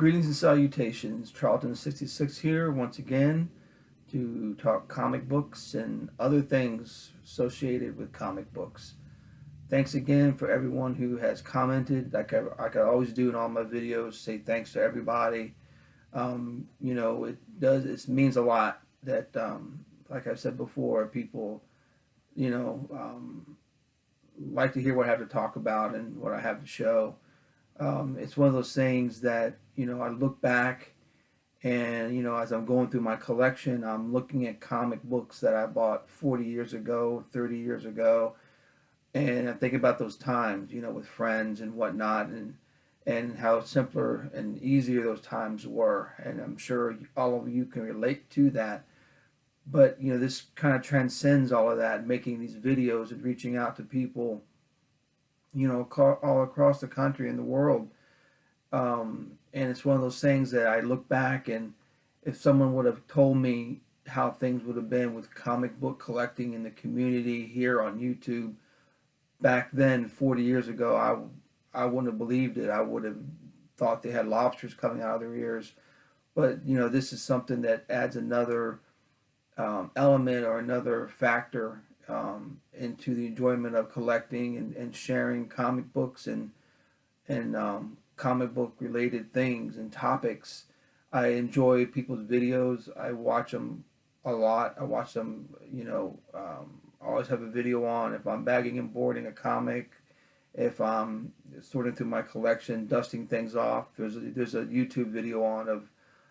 Greetings and salutations. Charlton 66 here once again to talk comic books and other things associated with comic books. Thanks again for everyone who has commented. Like I always do in all my videos, say thanks to everybody. It means a lot that, like I said before, people, you know, like to hear what I have to talk about and what I have to show. It's one of those things that, I look back and, as I'm going through my collection, I'm looking at comic books that I bought 40 years ago, 30 years ago, and I think about those times, with friends and whatnot, and how simpler and easier those times were. And I'm sure all of you can relate to that. But, this kind of transcends all of that, making these videos and reaching out to people, all across the country and the world. And it's one of those things that I look back, and if someone would have told me how things would have been with comic book collecting in the community here on YouTube back then 40 years ago, I wouldn't have believed it. I would have thought they had lobsters coming out of their ears. But, this is something that adds another element or another factor into the enjoyment of collecting and sharing comic books and comic book related things and topics. I enjoy people's videos. I watch them a lot. I watch them, I always have a video on if I'm bagging and boarding a comic, if I'm sorting through my collection, dusting things off. There's a YouTube video on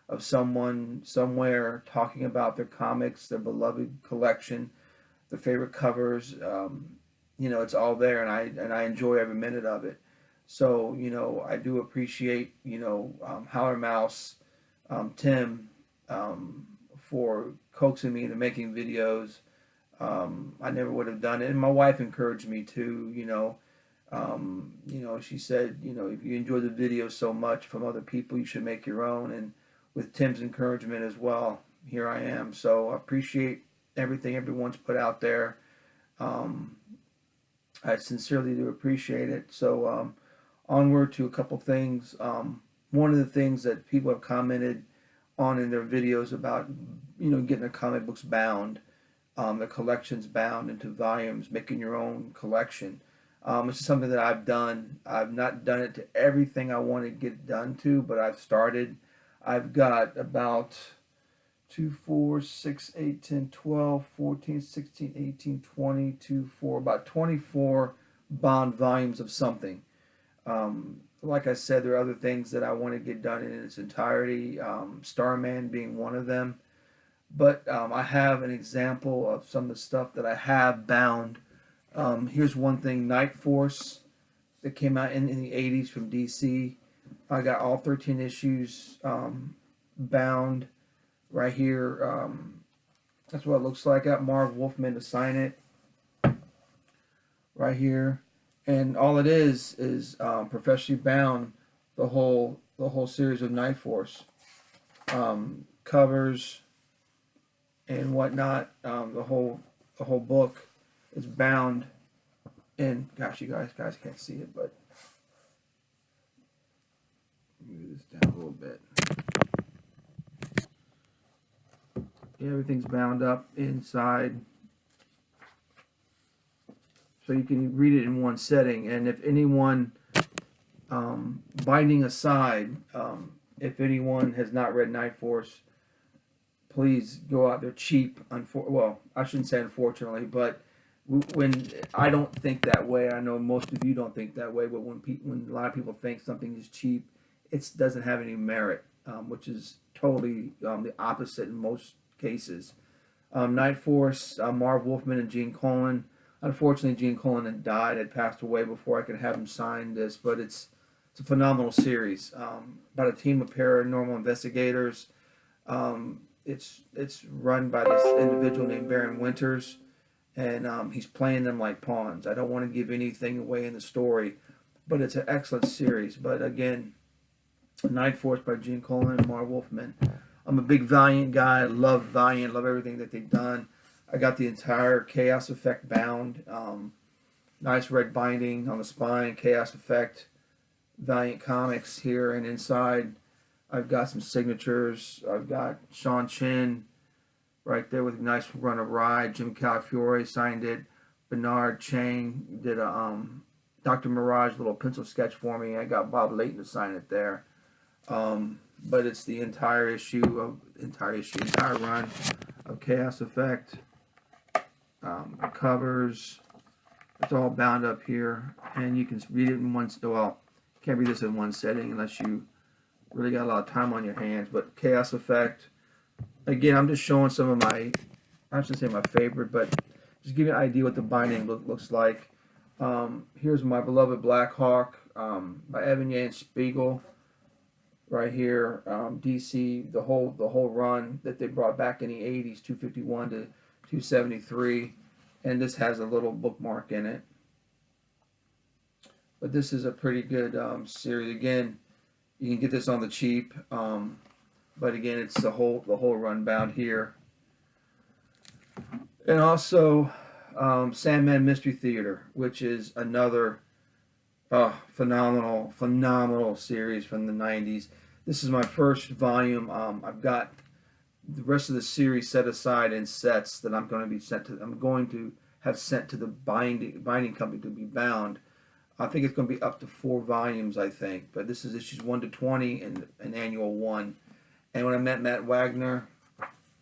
of someone somewhere talking about their comics, their beloved collection, their favorite covers. It's all there, and I enjoy every minute of it. So, I do appreciate, Howler Mouse, Tim, for coaxing me into making videos. I never would have done it. And my wife encouraged me to, she said, if you enjoy the videos so much from other people, you should make your own. And with Tim's encouragement as well, here I am. So I appreciate everything everyone's put out there. I sincerely do appreciate it. So, onward to a couple things. One of the things that people have commented on in their videos about, getting their comic books bound, their collections bound into volumes, making your own collection. It's something that I've done. I've not done it to everything I want to get done to, but I've started. I've got about 2, 4, 6, 8, 10, 12, 14, 16, 18, 20, 2, 4, about 24 bound volumes of something. Like I said, there are other things that I want to get done in its entirety, Starman being one of them. But I have an example of some of the stuff that I have bound. Here's one thing, Night Force, that came out in the 80s from DC. I got all 13 issues bound right here. That's what it looks like. I got Marv Wolfman to sign it right here. And all it is professionally bound, the whole series of Night Force, covers and whatnot. The whole book is bound. And gosh, you guys can't see it, but move this down a little bit. Everything's bound up inside, so you can read it in one setting. And if anyone, binding aside, if anyone has not read Night Force, please go out there cheap. Well, I shouldn't say unfortunately, but when I don't think that way, I know most of you don't think that way. But when a lot of people think something is cheap, it doesn't have any merit, which is totally the opposite in most cases. Night Force, Marv Wolfman and Gene Colan. Unfortunately, Gene Colan had passed away before I could have him sign this, but it's a phenomenal series about a team of paranormal investigators. It's run by this individual named Baron Winters, and he's playing them like pawns. I don't want to give anything away in the story, but it's an excellent series. But again, Night Force by Gene Colan and Marv Wolfman. I'm a big Valiant guy. I love Valiant. Love everything that they've done. I got the entire Chaos Effect bound. Nice red binding on the spine. Chaos Effect, Valiant Comics here and inside. I've got some signatures. I've got Sean Chin right there with a nice run of ride. Jim Calafiore signed it. Bernard Chang did a Dr. Mirage little pencil sketch for me. I got Bob Layton to sign it there. But it's the entire run of Chaos Effect. Covers. It's all bound up here, and you can read it in one. Well, can't read this in one setting unless you really got a lot of time on your hands. But Chaos Effect. Again, I'm just showing some of my, I shouldn't say my favorite, but just give you an idea what the binding looks like. Here's My Beloved Black Hawk by Evan Yan Spiegel. Right here, DC, the whole run that they brought back in the 80s, 251 to 273, and this has a little bookmark in it. But this is a pretty good series. Again, you can get this on the cheap, but again, it's the whole run bound here. And also Sandman Mystery Theater, which is another phenomenal series from the 90s. This is my first volume. I've got the rest of the series set aside in sets that I'm going to have sent to the binding company to be bound. I think it's going to be up to 4 volumes, I think. But this is issues 1 to 20 and an annual 1. And when I met Matt Wagner,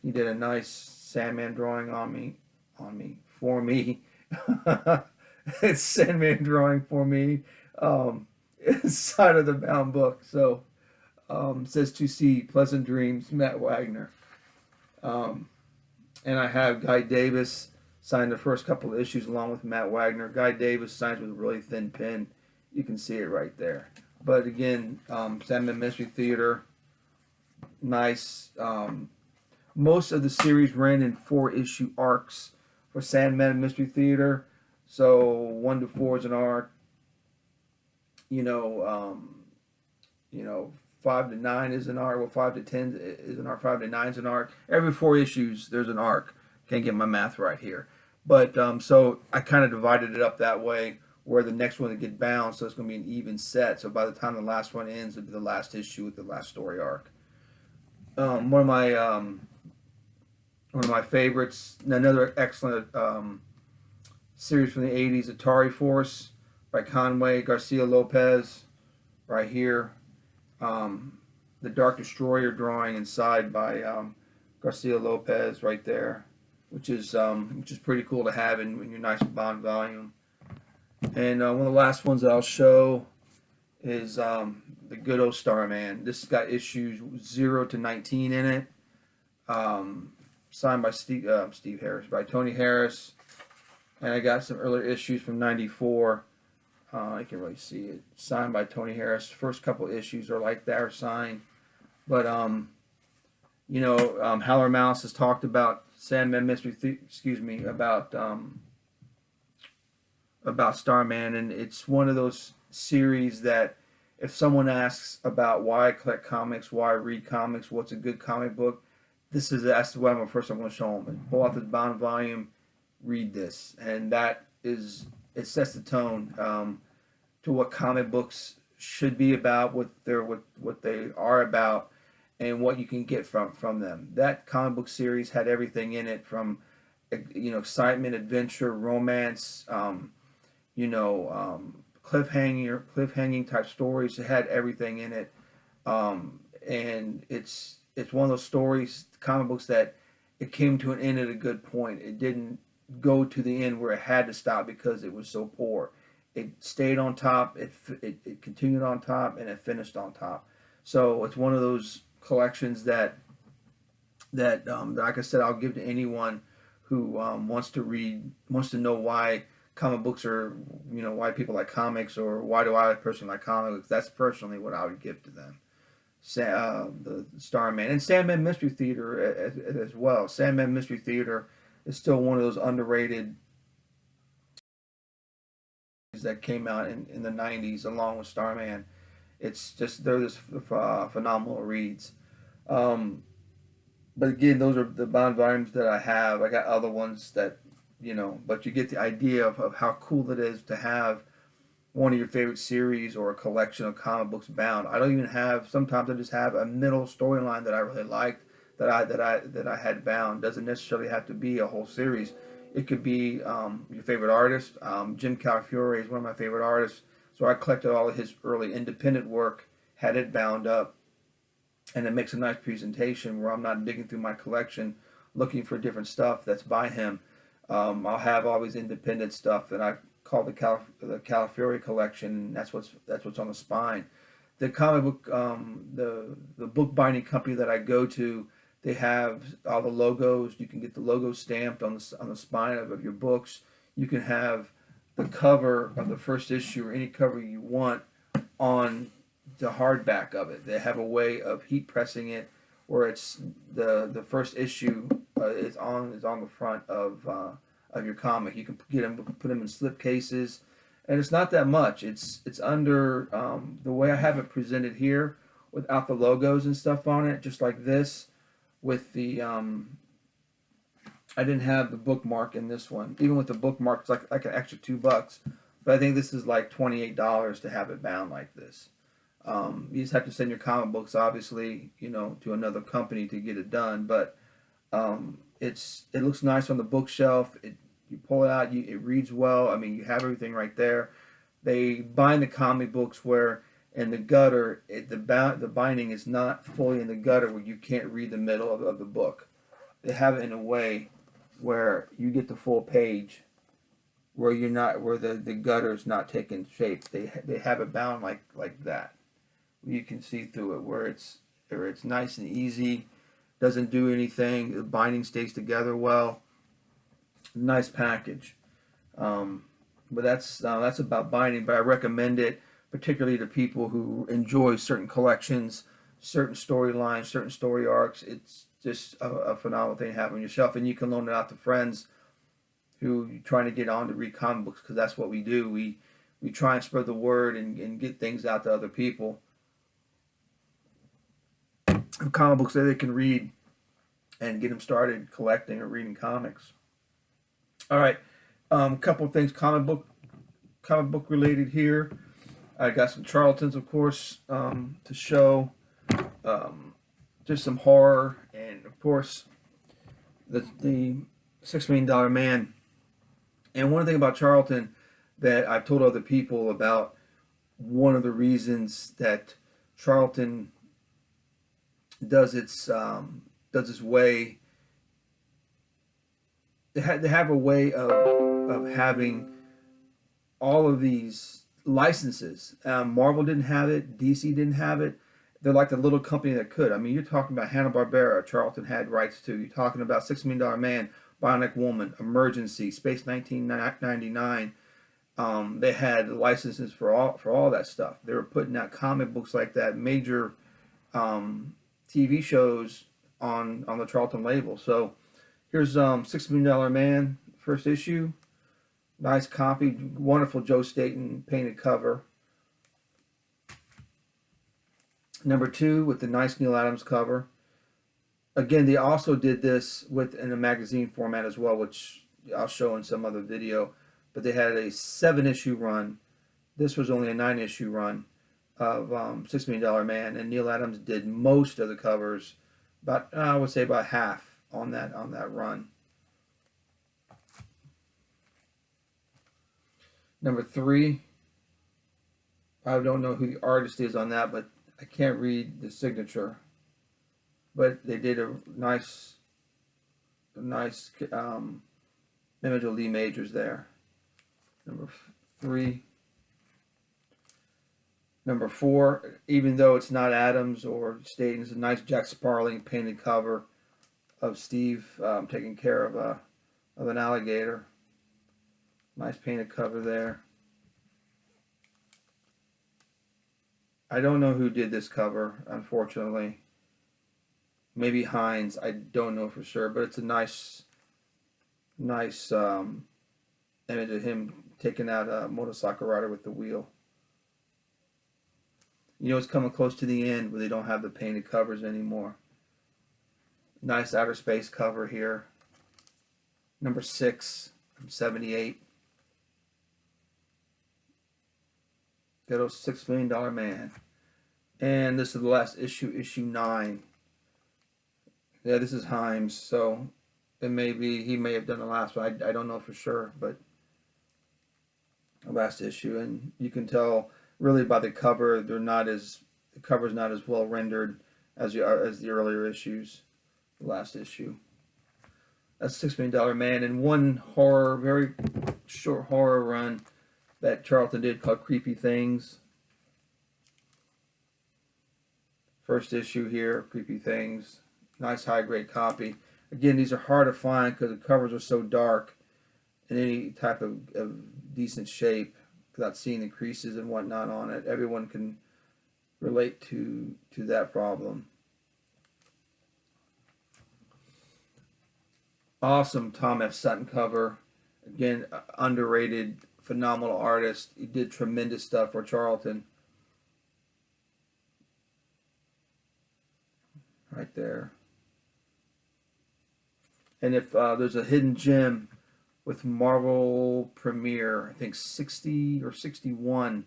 he did a nice Sandman drawing for me. It's Sandman drawing for me. Inside of the bound book. So says to see Pleasant Dreams, Matt Wagner. And I have Guy Davis sign the first couple of issues along with Matt Wagner. Guy Davis signs with a really thin pen. You can see it right there. But again, Sandman Mystery Theater, nice. Most of the series ran in 4-issue arcs for Sandman Mystery Theater. So 1 to 4 is an arc. 5 to 9 is an arc. Well, 5 to 10 is an arc. 5 to 9 is an arc. Every 4 issues, there's an arc. Can't get my math right here. But so I kind of divided it up that way, where the next one would get bound, so it's going to be an even set. So by the time the last one ends, it'll be the last issue with the last story arc. One of my favorites, another excellent series from the 80s, Atari Force by Conway Garcia Lopez, right here. The Dark Destroyer drawing inside by Garcia Lopez, right there, which is pretty cool to have in your nice Bond volume. And one of the last ones that I'll show is the Good Old Starman. This has got issues 0 to 19 in it. Signed by Steve Harris, by Tony Harris. And I got some earlier issues from '94. I can really see it. Signed by Tony Harris. First couple issues are like that, are signed. But Howler Mouse has talked about Sandman Mystery. About Starman, and it's one of those series that if someone asks about why I collect comics, why I read comics, what's a good comic book, that's what I'm going to show them. Pull out this bound volume, read this, and it sets the tone to what comic books should be about, what they are about, and what you can get from them. That comic book series had everything in it, from excitement, adventure, romance, cliffhanging type stories. It had everything in it, and it's one of those stories, comic books, that it came to an end at a good point. It didn't go to the end where it had to stop because it was so poor. It stayed on top. It continued on top, and it finished on top. So it's one of those collections that like I said, I'll give to anyone who wants to know why comic books are, why people like comics, or why do I personally like comics. That's personally what I would give to them. The Starman and Sandman Mystery Theater as well. Sandman Mystery Theater is still one of those underrated that came out in the 90s along with Starman. It's just, they're just phenomenal reads. But again, those are the bound volumes that I have. I got other ones that, but you get the idea of how cool it is to have one of your favorite series or a collection of comic books bound. I don't even have. Sometimes I just have a middle storyline that I really liked that I had bound. Doesn't necessarily have to be a whole series. It could be your favorite artist. Jim Calafiore is one of my favorite artists, so I collected all of his early independent work, had it bound up, and it makes a nice presentation where I'm not digging through my collection looking for different stuff that's by him. I'll have all these independent stuff that I call the Calafiore collection, and that's what's on the spine. The comic book, the book binding company that I go to, they have all the logos. You can get the logo stamped on the spine of your books. You can have the cover of the first issue or any cover you want on the hardback of it. They have a way of heat pressing it, where it's the first issue is on the front of your comic. You can put them in slip cases, and it's not that much. It's under the way I have it presented here, without the logos and stuff on it, just like this. With the I didn't have the bookmark in this one. Even with the bookmark, it's like an extra $2. But I think this is like $28 to have it bound like this. You just have to send your comic books, obviously, to another company to get it done. But it looks nice on the bookshelf. You pull it out, it reads well. I mean, you have everything right there. They bind the comic books where in the gutter, the binding is not fully in the gutter where you can't read the middle of the book. They have it in a way where you get the full page, where the gutter is not taking shape. They have it bound like that. You can see through it where it's nice and easy, doesn't do anything. The binding stays together well. Nice package. But that's about binding. But I recommend it particularly to people who enjoy certain collections, certain storylines, certain story arcs. It's just a phenomenal thing to have on your shelf, and you can loan it out to friends who are trying to get on to read comic books, because that's what we do. We try and spread the word and get things out to other people. Comic books that they can read and get them started collecting or reading comics. All right, couple of things comic book related here. I got some Charltons, of course, to show. Just some horror, and of course, the $6 Million Man. And one thing about Charlton that I've told other people about, one of the reasons that Charlton does its way. They have a way of having all of these licenses. Marvel didn't have it. DC didn't have it. They're like the little company that could. I mean, you're talking about Hanna-Barbera, Charlton had rights to. You're talking about $6 Million Man, Bionic Woman, Emergency, Space 1999. They had licenses for all that stuff. They were putting out comic books like that, major TV shows on the Charlton label. So here's $6 Million Man, first issue. Nice copy, wonderful Joe Staton painted cover. Number 2 with the nice Neal Adams cover. Again, they also did this in a magazine format as well, which I'll show in some other video. But they had a 7-issue run. This was only a 9-issue run of $6 Million Man, and Neal Adams did most of the covers. I would say about half on that run. Number 3. I don't know who the artist is on that, but I can't read the signature, but they did a nice image of Lee Majors there. Number 3. Number 4, even though it's not Adams or Staton, it's a nice Jack Sparling painted cover of Steve taking care of an alligator. Nice painted cover there. I don't know who did this cover, unfortunately. Maybe Hines. I don't know for sure, but it's a nice image of him taking out a motorcycle rider with the wheel. It's coming close to the end where they don't have the painted covers anymore. Nice outer space cover here. Number 6 from 78. Good old $6 Million Man. And this is the last issue, issue 9. Yeah, this is Himes, so it may be, he may have done the last one. I don't know for sure, but the last issue. And you can tell really by the cover, the cover's not as well rendered as the earlier issues, the last issue. That's $6 Million Man. And one horror, very short horror run that Charlton did called Creepy Things. First issue here, Creepy Things. Nice high grade copy. Again, these are hard to find because the covers are so dark in any type of decent shape without seeing the creases and whatnot on it. Everyone can relate to that problem. Awesome Tom F. Sutton cover. Again, underrated, phenomenal artist. He did tremendous stuff for Charlton. Right there. And if there's a hidden gem with Marvel Premiere, I think 60 or 61,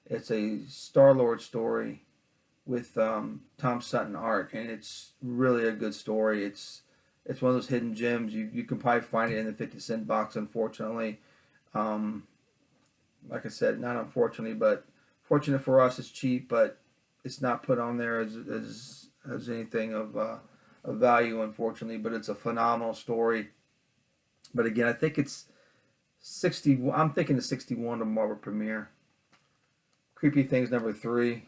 it's a Star-Lord story with Tom Sutton art, and it's really a good story. It's one of those hidden gems. You can probably find it in the 50-cent box, unfortunately. Like I said, not unfortunately, but fortunate for us, it's cheap, but it's not put on there as anything of value, unfortunately. But it's a phenomenal story. But again, I think it's 60. I'm thinking it's 61 to Marvel Premiere. Creepy Things number 3.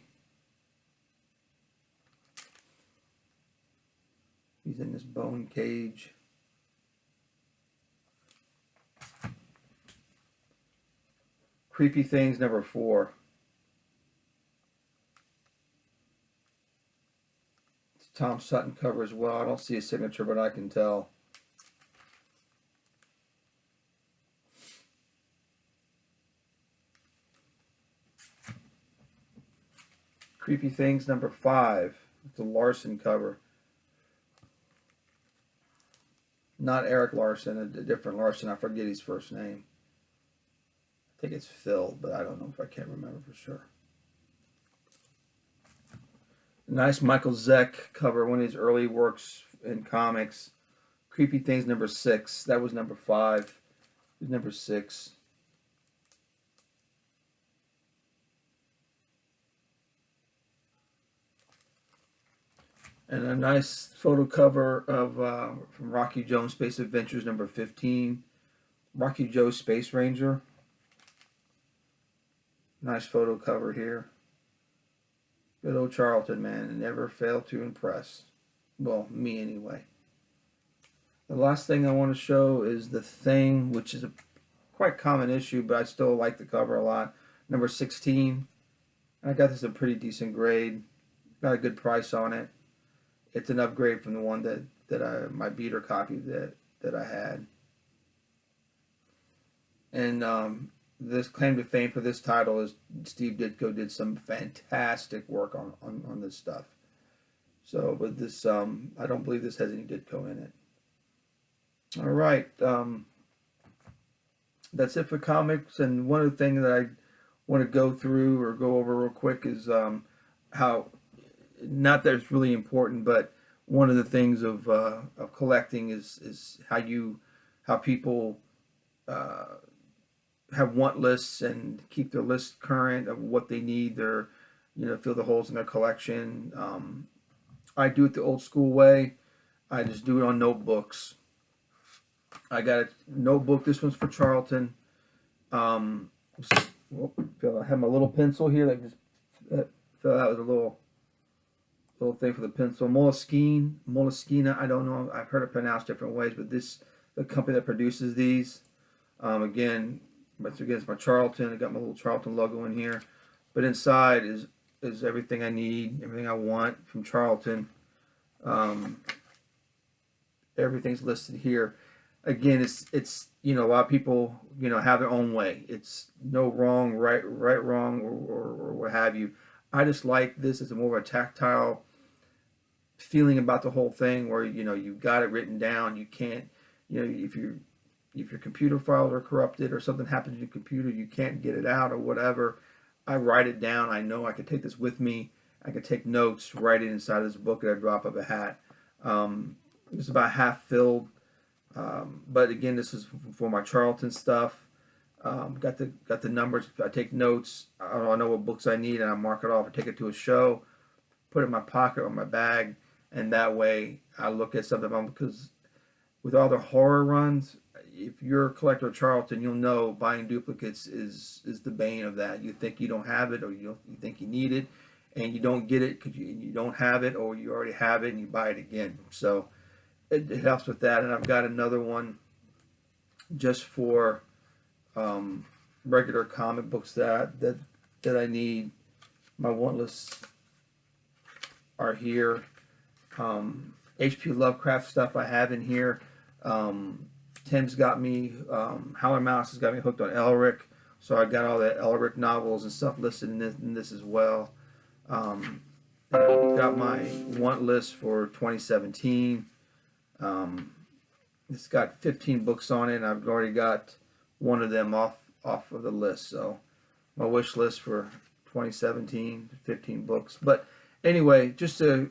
He's in this bone cage. Creepy Things number 4. It's Tom Sutton cover as well. I don't see a signature, but I can tell. Creepy Things number 5. It's a Larson cover. Not Eric Larson, a different Larson. I forget his first name. I think it's Phil, but I don't know if I can't remember for sure. Nice Michael Zeck cover, one of his early works in comics. Creepy Things number 6. That was number 5. Number 6. And a nice photo cover of from Rocky Joe Space Adventures number 15. Rocky Joe Space Ranger. Nice photo cover here. Good old Charlton, man. Never failed to impress. Well, me anyway. The last thing I want to show is The Thing, which is a quite common issue, but I still like the cover a lot. Number 16. I got this at a pretty decent grade. Got a good price on it. It's an upgrade from the one that my beater copy that I had. And this claim to fame for this title is Steve Ditko did some fantastic work on this stuff. So, but this I don't believe this has any Ditko in it. All right, that's it for comics. And one of the things that I want to go through or go over real quick is how. Not that it's really important, but one of the things of collecting is how people have want lists and keep their list current of what they need. Fill the holes in their collection. I do it the old school way. I just do it on notebooks. I got a notebook. This one's for Charlton. I have my little pencil here that just fill out with a little thing for the pencil. Moleskine, I don't know. I've heard it pronounced different ways, but the company that produces these. Again, it's my Charlton. I got my little Charlton logo in here, but inside is everything I need, everything I want from Charlton. Everything's listed here. Again, it's a lot of people have their own way. It's no wrong, right, wrong, or what have you. I just like this as a more of a tactile feeling about the whole thing, where you've got it written down. You can't, if your computer files are corrupted or something happens to your computer, you can't get it out or whatever. I write it down. I know I could take this with me. I could take notes, write it inside of this book at a drop of a hat. It's about half filled, but again, this is for my Charlton stuff. Got the numbers. I take notes. I know what books I need, and I mark it off. I take it to a show, put it in my pocket or my bag, and that way I look at something. Because with all the horror runs, if you're a collector of Charlton, you'll know buying duplicates is the bane of that. You think you don't have it, or you think you need it, and you don't get it because you don't have it, or you already have it and you buy it again. So it helps with that. And I've got another one just for regular comic books that I need. My want lists are here. H.P. Lovecraft stuff I have in here. Tim's got me, Howler Mouse has got me hooked on Elric, so I got all the Elric novels and stuff listed in this as well. Got my want list for 2017. It's got 15 books on it, and I've already got one of them off of the list. So my wish list for 2017, 15 books. But anyway, just a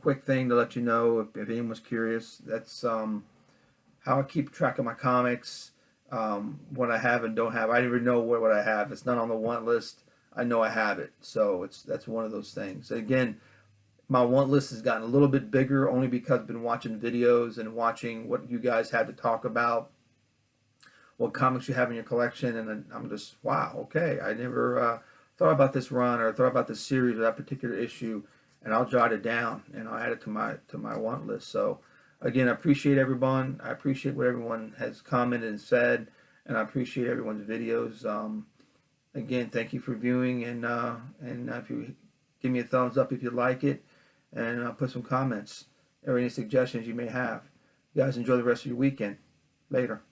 quick thing to let you know if anyone was curious. That's how I keep track of my comics, what I have and don't have. I never know what I have. It's not on the want list. I know I have it. So that's one of those things. Again, my want list has gotten a little bit bigger only because I've been watching videos and watching what you guys had to talk about, what comics you have in your collection, and I'm just, wow, okay. I never thought about this run or thought about this series or that particular issue, and I'll jot it down and I'll add it to my want list. So again, I appreciate everyone. I appreciate what everyone has commented and said, and I appreciate everyone's videos. Again, thank you for viewing, and if you give me a thumbs up if you like it, and put some comments or any suggestions you may have. You guys enjoy the rest of your weekend. Later.